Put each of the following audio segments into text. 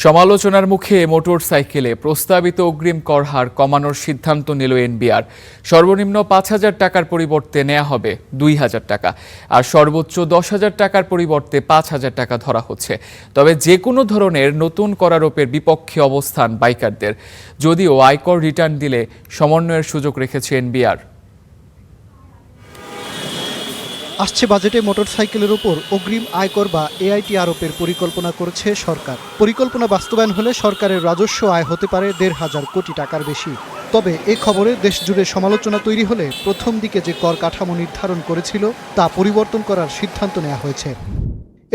সমালোচনার মুখে মোটরসাইকেলে প্রস্তাবিত অগ্রিম কর হার কমানোর সিদ্ধান্ত নিল এনবিআর। সর্বনিম্ন ৫,০০০ টাকার পরিবর্তে নেওয়া হবে ২,০০০ টাকা, আর সর্বোচ্চ ১০,০০০ টাকার পরিবর্তে ৫,০০০ টাকা ধরা হচ্ছে। তবে যে কোনো ধরনের নতুন কর আরোপের বিপক্ষে অবস্থান বাইকারদের, যদিও আয়কর রিটার্ন দিলে সমন্বয়ের সুযোগ রেখেছে এনবিআর। আসছে বাজেটে মোটরসাইকেলের উপর অগ্রিম আয়কর বা এআইটি আরোপের পরিকল্পনা করেছে সরকার। পরিকল্পনা বাস্তবায়ন হলে সরকারের রাজস্ব আয় হতে পারে ১,৫০০ কোটি টাকার বেশি। তবে এ খবরে দেশজুড়ে সমালোচনা তৈরি হলে প্রথম দিকে যে কর কাঠামো নির্ধারণ করেছিল তা পরিবর্তন করার সিদ্ধান্ত নেওয়া হয়েছে।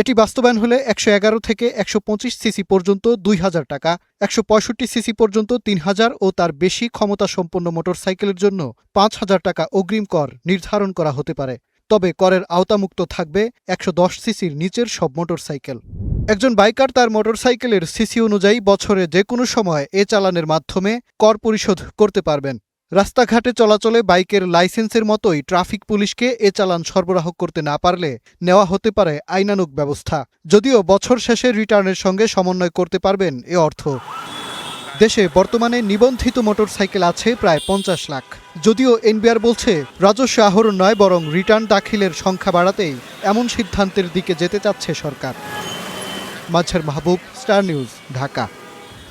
এটি বাস্তবায়ন হলে ১১১ থেকে ১২৫ সিসি পর্যন্ত ২,০০০ টাকা, ১৬৫ সিসি পর্যন্ত ৩,০০০ ও তার বেশি ক্ষমতা সম্পন্ন মোটরসাইকেলের জন্য ৫,০০০ টাকা অগ্রিম কর নির্ধারণ করা হতে পারে। তবে করের আওতামুক্ত থাকবে ১১০ সিসির নিচের সব মোটরসাইকেল। একজন বাইকার তার মোটরসাইকেলের সিসি অনুযায়ী বছরে যে কোনো সময় এ চালানের মাধ্যমে কর পরিশোধ করতে পারবেন। রাস্তাঘাটে চলাচলে বাইকের লাইসেন্সের মতোই ট্রাফিক পুলিশকে এ চালান সরবরাহ করতে না পারলে নেওয়া হতে পারে আইনানুগ ব্যবস্থা। যদিও বছর শেষে রিটার্নের সঙ্গে সমন্বয় করতে পারবেন এ অর্থ। দেশে বর্তমানে নিবন্ধিত মোটরসাইকেল আছে প্রায় ৫০ লাখ। যদিও এনবিআর বলছে রাজস্ব আহরণ নয়, বরং রিটার্ন দাখিলের সংখ্যা বাড়াতেই এমন সিদ্ধান্তের দিকে যেতে চাচ্ছে সরকার। মাজহার মাহবুব, স্টার নিউজ, ঢাকা।